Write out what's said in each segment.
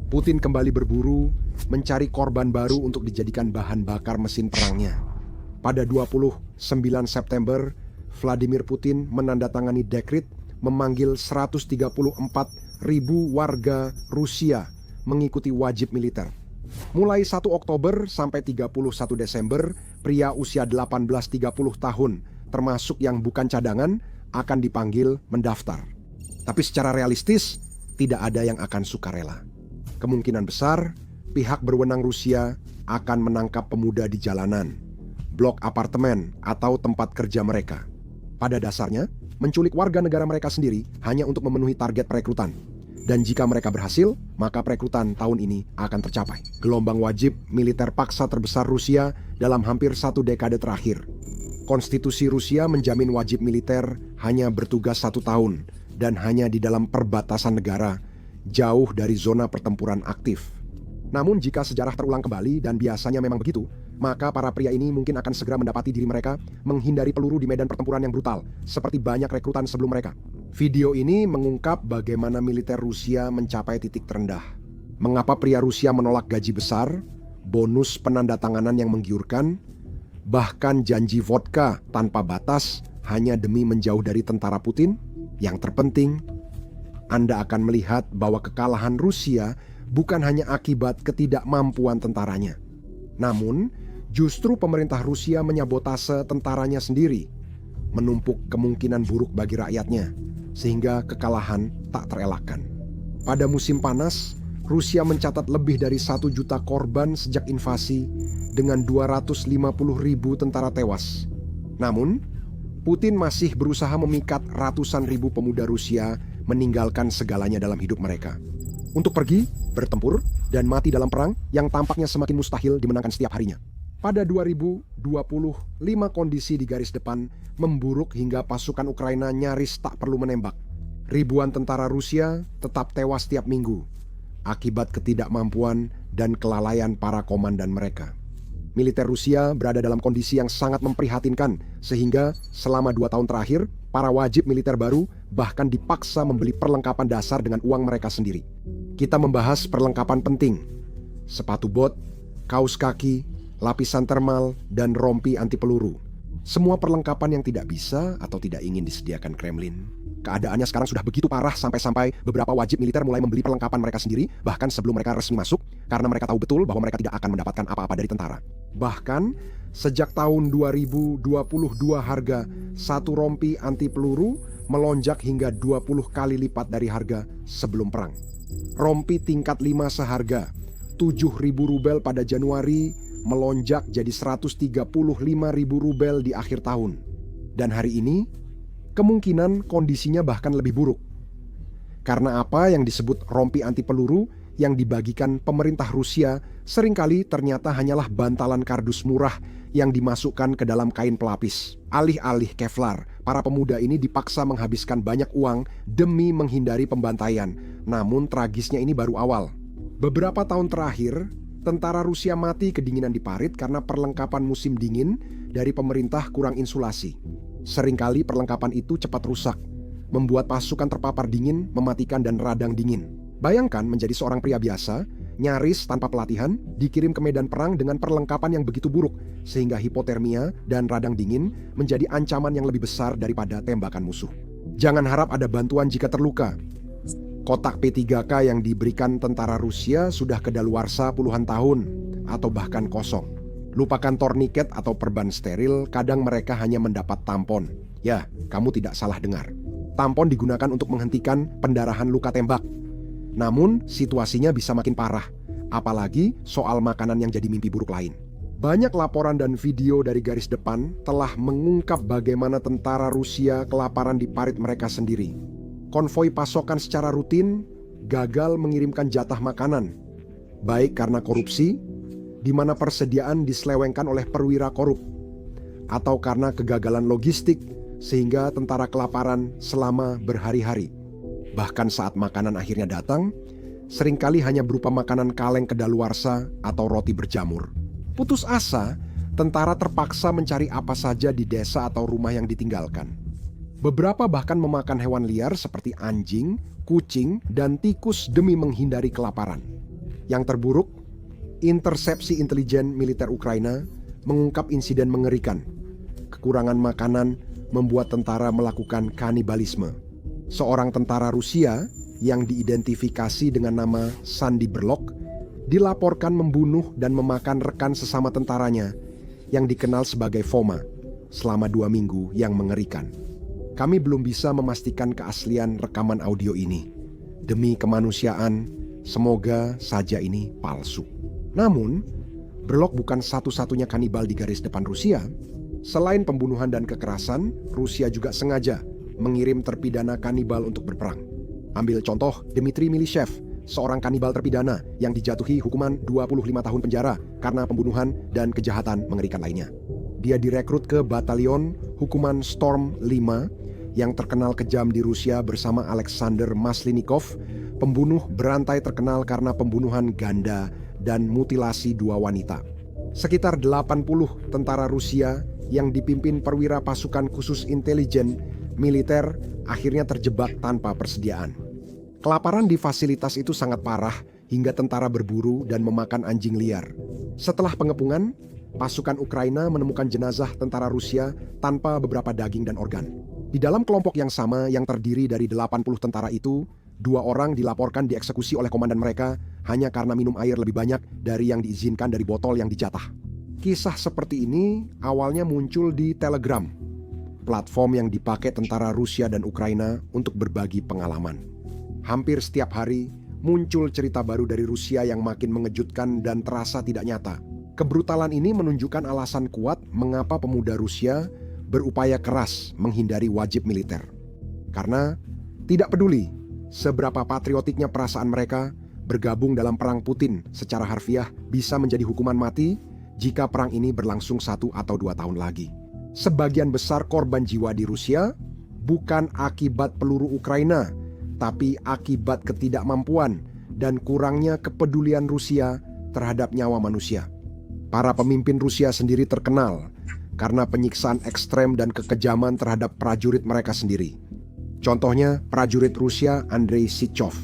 Putin kembali berburu, mencari korban baru untuk dijadikan bahan bakar mesin perangnya. Pada 29 September, Vladimir Putin menandatangani dekret memanggil 134.000 warga Rusia mengikuti wajib militer. Mulai 1 Oktober sampai 31 Desember, pria usia 18-30 tahun, termasuk yang bukan cadangan, akan dipanggil mendaftar. Tapi secara realistis, tidak ada yang akan sukarela. Kemungkinan besar, pihak berwenang Rusia akan menangkap pemuda di jalanan, blok apartemen, atau tempat kerja mereka. Pada dasarnya, menculik warga negara mereka sendiri hanya untuk memenuhi target perekrutan. Dan jika mereka berhasil, maka perekrutan tahun ini akan tercapai. Gelombang wajib militer paksa terbesar Rusia dalam hampir 1 dekade terakhir. Konstitusi Rusia menjamin wajib militer hanya bertugas 1 tahun dan hanya di dalam perbatasan negara, jauh dari zona pertempuran aktif. Namun jika sejarah terulang kembali, dan biasanya memang begitu, maka para pria ini mungkin akan segera mendapati diri mereka menghindari peluru di medan pertempuran yang brutal, seperti banyak rekrutan sebelum mereka. Video ini mengungkap bagaimana militer Rusia mencapai titik terendah. Mengapa pria Rusia menolak gaji besar, bonus penandatanganan yang menggiurkan, bahkan janji vodka tanpa batas hanya demi menjauh dari tentara Putin? Yang terpenting, Anda akan melihat bahwa kekalahan Rusia bukan hanya akibat ketidakmampuan tentaranya. Namun, justru pemerintah Rusia menyabotase tentaranya sendiri, menumpuk kemungkinan buruk bagi rakyatnya, sehingga kekalahan tak terelakkan. Pada musim panas, Rusia mencatat lebih dari 1 juta korban sejak invasi dengan 250.000 tentara tewas. Namun, Putin masih berusaha memikat ratusan ribu pemuda Rusia meninggalkan segalanya dalam hidup mereka untuk pergi, bertempur, dan mati dalam perang yang tampaknya semakin mustahil dimenangkan setiap harinya. Pada 2025 kondisi di garis depan memburuk hingga pasukan Ukraina nyaris tak perlu menembak. Ribuan tentara Rusia tetap tewas setiap minggu akibat ketidakmampuan dan kelalaian para komandan mereka. Militer Rusia berada dalam kondisi yang sangat memprihatinkan, sehingga selama 2 tahun terakhir, para wajib militer baru bahkan dipaksa membeli perlengkapan dasar dengan uang mereka sendiri. Kita membahas perlengkapan penting: sepatu bot, kaos kaki, lapisan termal, dan rompi anti peluru. Semua perlengkapan yang tidak bisa atau tidak ingin disediakan Kremlin. Keadaannya sekarang sudah begitu parah sampai-sampai beberapa wajib militer mulai membeli perlengkapan mereka sendiri, bahkan sebelum mereka resmi masuk, karena mereka tahu betul bahwa mereka tidak akan mendapatkan apa-apa dari tentara. Bahkan, sejak tahun 2022 harga satu rompi anti peluru melonjak hingga 20 kali lipat dari harga sebelum perang. Rompi tingkat 5 seharga 7.000 rubel pada Januari melonjak jadi 135.000 rubel di akhir tahun. Dan hari ini, kemungkinan kondisinya bahkan lebih buruk. Karena apa yang disebut rompi anti peluru yang dibagikan pemerintah Rusia seringkali ternyata hanyalah bantalan kardus murah yang dimasukkan ke dalam kain pelapis. Alih-alih Kevlar, para pemuda ini dipaksa menghabiskan banyak uang demi menghindari pembantaian. Namun tragisnya ini baru awal. Beberapa tahun terakhir, tentara Rusia mati kedinginan di parit karena perlengkapan musim dingin dari pemerintah kurang insulasi. Seringkali perlengkapan itu cepat rusak, membuat pasukan terpapar dingin, mematikan, dan radang dingin. Bayangkan menjadi seorang pria biasa, nyaris tanpa pelatihan, dikirim ke medan perang dengan perlengkapan yang begitu buruk, sehingga hipotermia dan radang dingin menjadi ancaman yang lebih besar daripada tembakan musuh. Jangan harap ada bantuan jika terluka. Kotak P3K yang diberikan tentara Rusia sudah kedaluarsa puluhan tahun, atau bahkan kosong. Lupakan torniket atau perban steril, kadang mereka hanya mendapat tampon. Ya, kamu tidak salah dengar. Tampon digunakan untuk menghentikan pendarahan luka tembak. Namun, situasinya bisa makin parah, apalagi soal makanan yang jadi mimpi buruk lain. Banyak laporan dan video dari garis depan telah mengungkap bagaimana tentara Rusia kelaparan di parit mereka sendiri. Konvoi pasokan secara rutin gagal mengirimkan jatah makanan, baik karena korupsi, di mana persediaan diselewengkan oleh perwira korup, atau karena kegagalan logistik sehingga tentara kelaparan selama berhari-hari. Bahkan saat makanan akhirnya datang, seringkali hanya berupa makanan kaleng kedaluarsa atau roti berjamur. Putus asa, tentara terpaksa mencari apa saja di desa atau rumah yang ditinggalkan. Beberapa bahkan memakan hewan liar seperti anjing, kucing, dan tikus demi menghindari kelaparan. Yang terburuk, intersepsi intelijen militer Ukraina mengungkap insiden mengerikan. Kekurangan makanan membuat tentara melakukan kanibalisme. Seorang tentara Rusia yang diidentifikasi dengan nama Sandy Berlok dilaporkan membunuh dan memakan rekan sesama tentaranya yang dikenal sebagai Foma selama 2 minggu yang mengerikan. Kami belum bisa memastikan keaslian rekaman audio ini. Demi kemanusiaan, semoga saja ini palsu. Namun, Berlok bukan satu-satunya kanibal di garis depan Rusia. Selain pembunuhan dan kekerasan, Rusia juga sengaja mengirim terpidana kanibal untuk berperang. Ambil contoh Dmitry Milishev, seorang kanibal terpidana yang dijatuhi hukuman 25 tahun penjara karena pembunuhan dan kejahatan mengerikan lainnya. Dia direkrut ke batalion hukuman Storm 5 yang terkenal kejam di Rusia bersama Alexander Maslinikov, pembunuh berantai terkenal karena pembunuhan ganda dan mutilasi 2 wanita. Sekitar 80 tentara Rusia yang dipimpin perwira pasukan khusus intelijen militer akhirnya terjebak tanpa persediaan. Kelaparan di fasilitas itu sangat parah hingga tentara berburu dan memakan anjing liar. Setelah pengepungan, pasukan Ukraina menemukan jenazah tentara Rusia tanpa beberapa daging dan organ. Di dalam kelompok yang sama yang terdiri dari 80 tentara itu, 2 orang dilaporkan dieksekusi oleh komandan mereka hanya karena minum air lebih banyak dari yang diizinkan dari botol yang dijatah. Kisah seperti ini awalnya muncul di Telegram, platform yang dipakai tentara Rusia dan Ukraina untuk berbagi pengalaman. Hampir setiap hari muncul cerita baru dari Rusia yang makin mengejutkan dan terasa tidak nyata. Kebrutalan ini menunjukkan alasan kuat mengapa pemuda Rusia berupaya keras menghindari wajib militer. Karena tidak peduli seberapa patriotiknya perasaan mereka, bergabung dalam perang Putin secara harfiah bisa menjadi hukuman mati jika perang ini berlangsung 1 atau 2 tahun lagi. Sebagian besar korban jiwa di Rusia bukan akibat peluru Ukraina, tapi akibat ketidakmampuan dan kurangnya kepedulian Rusia terhadap nyawa manusia. Para pemimpin Rusia sendiri terkenal karena penyiksaan ekstrem dan kekejaman terhadap prajurit mereka sendiri. Contohnya prajurit Rusia Andrei Sychov.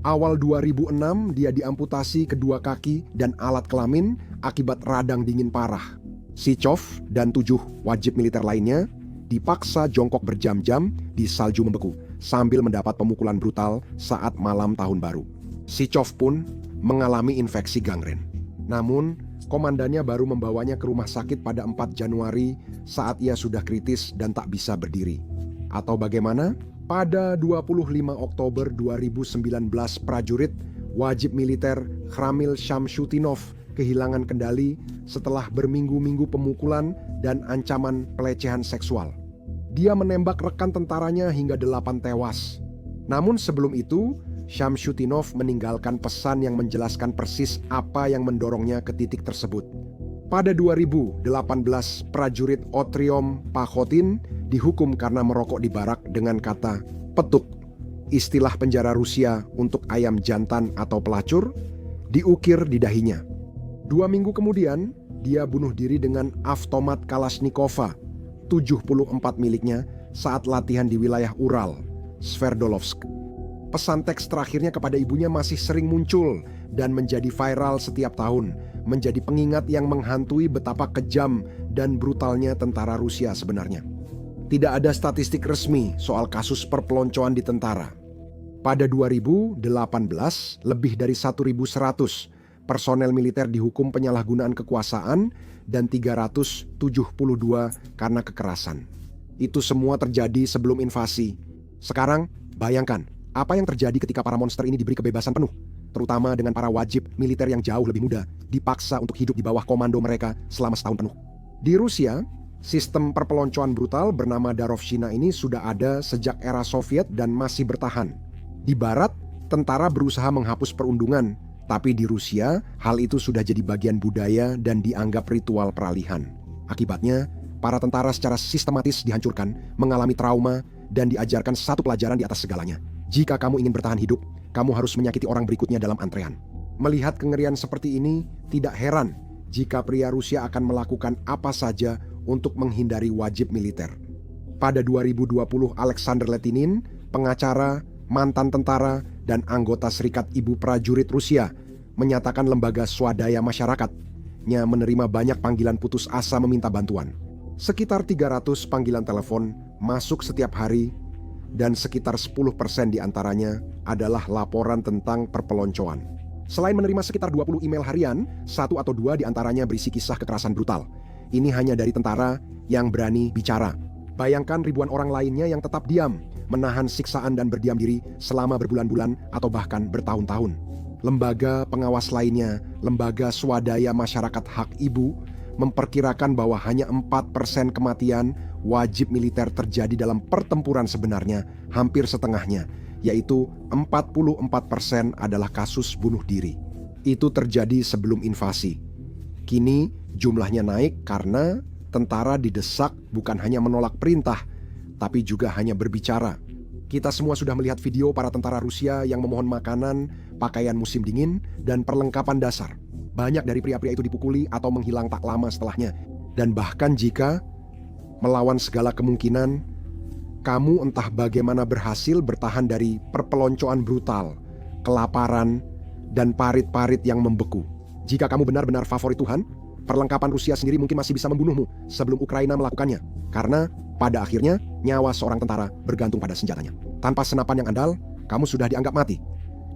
Awal 2006 dia diamputasi kedua kaki dan alat kelamin akibat radang dingin parah. Sychov dan 7 wajib militer lainnya dipaksa jongkok berjam-jam di salju membeku sambil mendapat pemukulan brutal saat malam tahun baru. Sychov pun mengalami infeksi gangren. Namun, komandannya baru membawanya ke rumah sakit pada 4 Januari saat ia sudah kritis dan tak bisa berdiri. Atau bagaimana? Pada 25 Oktober 2019 prajurit wajib militer Khamil Shamshutinov kehilangan kendali setelah berminggu-minggu pemukulan dan ancaman pelecehan seksual. Dia menembak rekan tentaranya hingga 8 tewas. Namun sebelum itu, Shamshutinov meninggalkan pesan yang menjelaskan persis apa yang mendorongnya ke titik tersebut. Pada 2018, prajurit Otriom Pakhotin dihukum karena merokok di barak dengan kata petuk, istilah penjara Rusia untuk ayam jantan atau pelacur, diukir di dahinya. 2 minggu kemudian, dia bunuh diri dengan avtomat Kalashnikova 74 miliknya saat latihan di wilayah Ural, Sverdlovsk. Pesan teks terakhirnya kepada ibunya masih sering muncul dan menjadi viral setiap tahun, menjadi pengingat yang menghantui betapa kejam dan brutalnya tentara Rusia sebenarnya. Tidak ada statistik resmi soal kasus perpeloncoan di tentara. Pada 2018, lebih dari 1.100 personel militer dihukum penyalahgunaan kekuasaan dan 372 karena kekerasan. Itu semua terjadi sebelum invasi. Sekarang, bayangkan apa yang terjadi ketika para monster ini diberi kebebasan penuh, terutama dengan para wajib militer yang jauh lebih muda, dipaksa untuk hidup di bawah komando mereka selama setahun penuh. Di Rusia, sistem perpeloncoan brutal bernama Darovshina ini sudah ada sejak era Soviet dan masih bertahan. Di Barat, tentara berusaha menghapus perundungan, tapi di Rusia, hal itu sudah jadi bagian budaya dan dianggap ritual peralihan. Akibatnya, para tentara secara sistematis dihancurkan, mengalami trauma, dan diajarkan satu pelajaran di atas segalanya. Jika kamu ingin bertahan hidup, kamu harus menyakiti orang berikutnya dalam antrean. Melihat kengerian seperti ini, tidak heran jika pria Rusia akan melakukan apa saja untuk menghindari wajib militer. Pada 2020, Alexander Letinin, pengacara, mantan tentara, dan anggota Serikat Ibu Prajurit Rusia, menyatakan lembaga swadaya masyarakatnya menerima banyak panggilan putus asa meminta bantuan. Sekitar 300 panggilan telepon masuk setiap hari dan sekitar 10% diantaranya adalah laporan tentang perpeloncoan. Selain menerima sekitar 20 email harian, 1 atau 2 diantaranya berisi kisah kekerasan brutal. Ini hanya dari tentara yang berani bicara. Bayangkan ribuan orang lainnya yang tetap diam, menahan siksaan dan berdiam diri selama berbulan-bulan atau bahkan bertahun-tahun. Lembaga pengawas lainnya, Lembaga Swadaya Masyarakat Hak Ibu, memperkirakan bahwa hanya 4% kematian wajib militer terjadi dalam pertempuran sebenarnya, hampir setengahnya, yaitu 44% adalah kasus bunuh diri. Itu terjadi sebelum invasi. Kini jumlahnya naik karena tentara didesak bukan hanya menolak perintah, tapi juga hanya berbicara. Kita semua sudah melihat video para tentara Rusia yang memohon makanan, pakaian musim dingin, dan perlengkapan dasar. Banyak dari pria-pria itu dipukuli atau menghilang tak lama setelahnya. Dan bahkan jika melawan segala kemungkinan, kamu entah bagaimana berhasil bertahan dari perpeloncoan brutal, kelaparan, dan parit-parit yang membeku. Jika kamu benar-benar favorit Tuhan, perlengkapan Rusia sendiri mungkin masih bisa membunuhmu sebelum Ukraina melakukannya. Karena pada akhirnya nyawa seorang tentara bergantung pada senjatanya. Tanpa senapan yang andal, kamu sudah dianggap mati.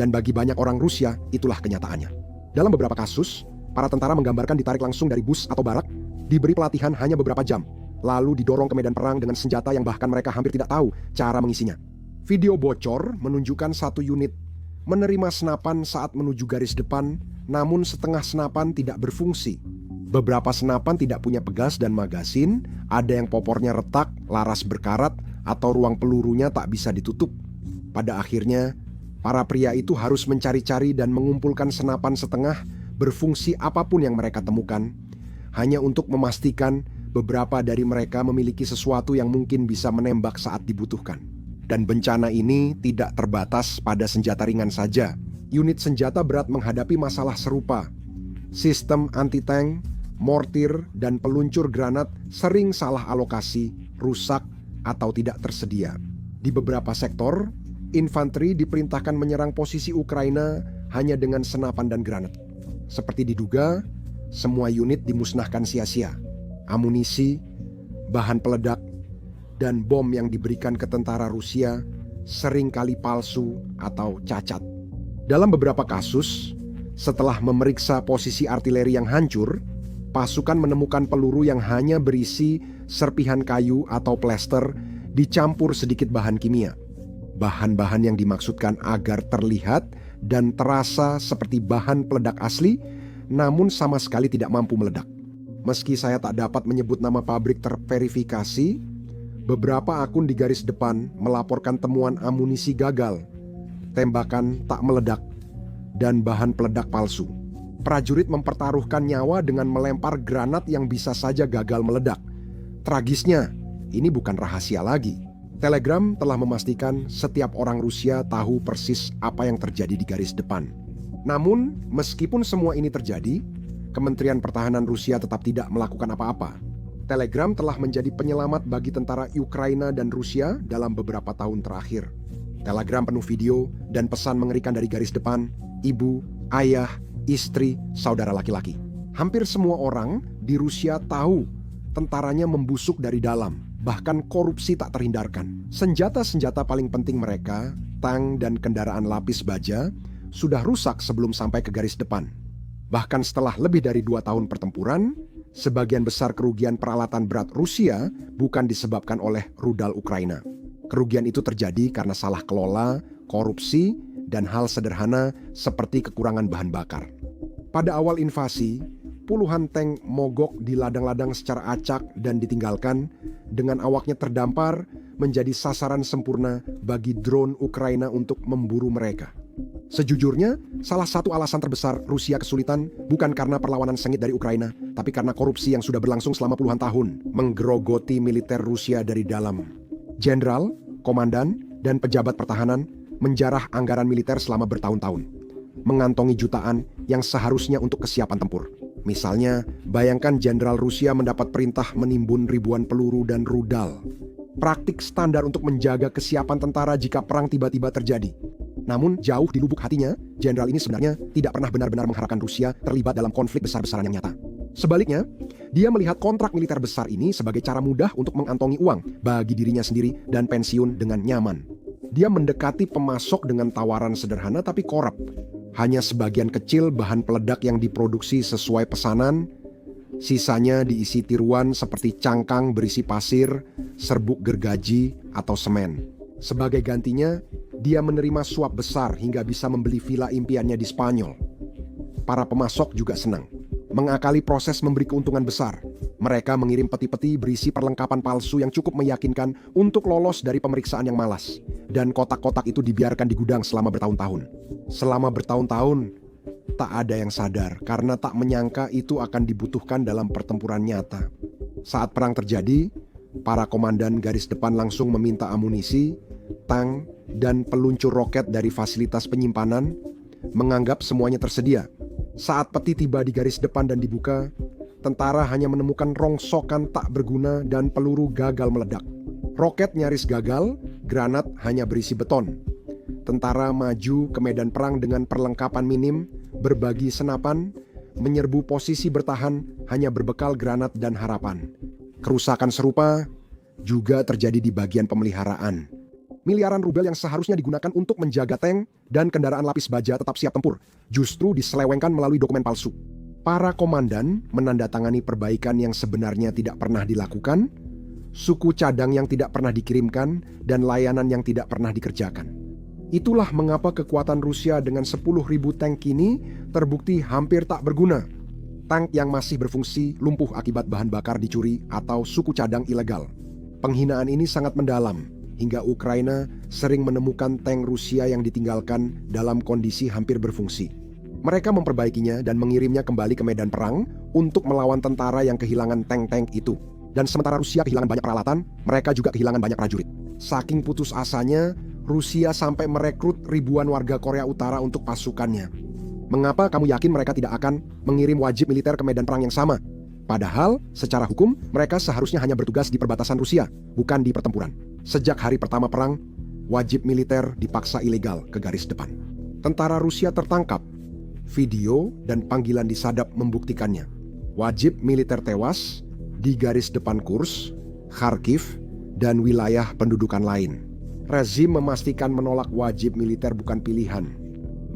Dan bagi banyak orang Rusia, itulah kenyataannya. Dalam beberapa kasus, para tentara menggambarkan ditarik langsung dari bus atau barak, diberi pelatihan hanya beberapa jam, lalu didorong ke medan perang dengan senjata yang bahkan mereka hampir tidak tahu cara mengisinya. Video bocor menunjukkan satu unit menerima senapan saat menuju garis depan, namun setengah senapan tidak berfungsi. Beberapa senapan tidak punya pegas dan magasin, ada yang popornya retak, laras berkarat, atau ruang pelurunya tak bisa ditutup. Pada akhirnya, para pria itu harus mencari-cari dan mengumpulkan senapan setengah berfungsi apapun yang mereka temukan, hanya untuk memastikan beberapa dari mereka memiliki sesuatu yang mungkin bisa menembak saat dibutuhkan. Dan bencana ini tidak terbatas pada senjata ringan saja. Unit senjata berat menghadapi masalah serupa. Sistem anti-tank, mortir, dan peluncur granat sering salah alokasi, rusak, atau tidak tersedia. Di beberapa sektor, infanteri diperintahkan menyerang posisi Ukraina hanya dengan senapan dan granat. Seperti diduga, semua unit dimusnahkan sia-sia. Amunisi, bahan peledak, dan bom yang diberikan ke tentara Rusia seringkali palsu atau cacat. Dalam beberapa kasus, setelah memeriksa posisi artileri yang hancur, pasukan menemukan peluru yang hanya berisi serpihan kayu atau plester dicampur sedikit bahan kimia. Bahan-bahan yang dimaksudkan agar terlihat dan terasa seperti bahan peledak asli, namun sama sekali tidak mampu meledak. Meski saya tak dapat menyebut nama pabrik terverifikasi, beberapa akun di garis depan melaporkan temuan amunisi gagal, tembakan tak meledak, dan bahan peledak palsu. Prajurit mempertaruhkan nyawa dengan melempar granat yang bisa saja gagal meledak. Tragisnya, ini bukan rahasia lagi. Telegram telah memastikan setiap orang Rusia tahu persis apa yang terjadi di garis depan. Namun, meskipun semua ini terjadi, Kementerian Pertahanan Rusia tetap tidak melakukan apa-apa. Telegram telah menjadi penyelamat bagi tentara Ukraina dan Rusia dalam beberapa tahun terakhir. Telegram penuh video dan pesan mengerikan dari garis depan, ibu, ayah, istri, saudara laki-laki. Hampir semua orang di Rusia tahu tentaranya membusuk dari dalam. Bahkan korupsi tak terhindarkan. Senjata-senjata paling penting mereka, tank dan kendaraan lapis baja, sudah rusak sebelum sampai ke garis depan. Bahkan setelah lebih dari 2 tahun pertempuran, sebagian besar kerugian peralatan berat Rusia bukan disebabkan oleh rudal Ukraina. Kerugian itu terjadi karena salah kelola, korupsi, dan hal sederhana seperti kekurangan bahan bakar. Pada awal invasi, puluhan tank mogok di ladang-ladang secara acak dan ditinggalkan, dengan awaknya terdampar menjadi sasaran sempurna bagi drone Ukraina untuk memburu mereka. Sejujurnya, salah satu alasan terbesar Rusia kesulitan bukan karena perlawanan sengit dari Ukraina, tapi karena korupsi yang sudah berlangsung selama puluhan tahun, menggerogoti militer Rusia dari dalam. Jenderal, komandan, dan pejabat pertahanan menjarah anggaran militer selama bertahun-tahun, mengantongi jutaan yang seharusnya untuk kesiapan tempur. Misalnya, bayangkan jenderal Rusia mendapat perintah menimbun ribuan peluru dan rudal. Praktik standar untuk menjaga kesiapan tentara jika perang tiba-tiba terjadi. Namun jauh di lubuk hatinya, jenderal ini sebenarnya tidak pernah benar-benar mengharapkan Rusia terlibat dalam konflik besar-besaran yang nyata. Sebaliknya, dia melihat kontrak militer besar ini sebagai cara mudah untuk mengantongi uang bagi dirinya sendiri dan pensiun dengan nyaman. Dia mendekati pemasok dengan tawaran sederhana tapi korup. Hanya sebagian kecil bahan peledak yang diproduksi sesuai pesanan, sisanya diisi tiruan seperti cangkang berisi pasir, serbuk gergaji, atau semen. Sebagai gantinya, dia menerima suap besar hingga bisa membeli villa impiannya di Spanyol. Para pemasok juga senang. Mengakali proses memberi keuntungan besar, mereka mengirim peti-peti berisi perlengkapan palsu yang cukup meyakinkan untuk lolos dari pemeriksaan yang malas. Dan kotak-kotak itu dibiarkan di gudang selama bertahun-tahun. Selama bertahun-tahun, tak ada yang sadar karena tak menyangka itu akan dibutuhkan dalam pertempuran nyata. Saat perang terjadi, para komandan garis depan langsung meminta amunisi, tank, dan peluncur roket dari fasilitas penyimpanan, menganggap semuanya tersedia. Saat peti tiba di garis depan dan dibuka, tentara hanya menemukan rongsokan tak berguna dan peluru gagal meledak. Roket nyaris gagal, granat hanya berisi beton. Tentara maju ke medan perang dengan perlengkapan minim, berbagi senapan, menyerbu posisi bertahan hanya berbekal granat dan harapan. Kerusakan serupa juga terjadi di bagian pemeliharaan. Miliaran rubel yang seharusnya digunakan untuk menjaga tank dan kendaraan lapis baja tetap siap tempur, justru diselewengkan melalui dokumen palsu. Para komandan menandatangani perbaikan yang sebenarnya tidak pernah dilakukan, suku cadang yang tidak pernah dikirimkan, dan layanan yang tidak pernah dikerjakan. Itulah mengapa kekuatan Rusia dengan 10.000 tank kini terbukti hampir tak berguna. Tank yang masih berfungsi lumpuh akibat bahan bakar dicuri atau suku cadang ilegal. Penghinaan ini sangat mendalam, hingga Ukraina sering menemukan tank Rusia yang ditinggalkan dalam kondisi hampir berfungsi. Mereka memperbaikinya dan mengirimnya kembali ke medan perang untuk melawan tentara yang kehilangan tank-tank itu. Dan sementara Rusia kehilangan banyak peralatan, mereka juga kehilangan banyak prajurit. Saking putus asanya, Rusia sampai merekrut ribuan warga Korea Utara untuk pasukannya. Mengapa kamu yakin mereka tidak akan mengirim wajib militer ke medan perang yang sama? Padahal, secara hukum, mereka seharusnya hanya bertugas di perbatasan Rusia, bukan di pertempuran. Sejak hari pertama perang, wajib militer dipaksa ilegal ke garis depan. Tentara Rusia tertangkap. Video dan panggilan disadap membuktikannya. Wajib militer tewas di garis depan Kursk, Kharkiv, dan wilayah pendudukan lain. Rezim memastikan menolak wajib militer bukan pilihan.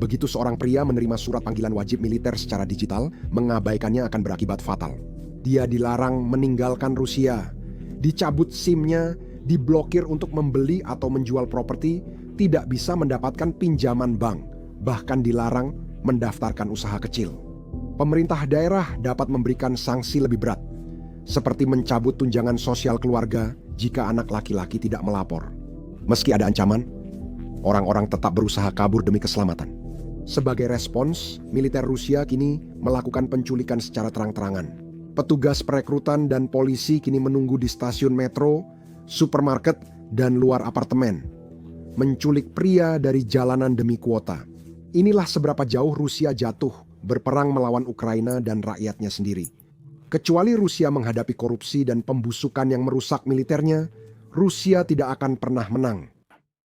Begitu seorang pria menerima surat panggilan wajib militer secara digital, mengabaikannya akan berakibat fatal. Dia dilarang meninggalkan Rusia, dicabut SIM-nya, diblokir untuk membeli atau menjual properti, tidak bisa mendapatkan pinjaman bank, bahkan dilarang mendaftarkan usaha kecil. Pemerintah daerah dapat memberikan sanksi lebih berat, seperti mencabut tunjangan sosial keluarga jika anak laki-laki tidak melapor. Meski ada ancaman, orang-orang tetap berusaha kabur demi keselamatan. Sebagai respons, militer Rusia kini melakukan penculikan secara terang-terangan. Petugas perekrutan dan polisi kini menunggu di stasiun metro, supermarket, dan luar apartemen. Menculik pria dari jalanan demi kuota. Inilah seberapa jauh Rusia jatuh berperang melawan Ukraina dan rakyatnya sendiri. Kecuali Rusia menghadapi korupsi dan pembusukan yang merusak militernya, Rusia tidak akan pernah menang.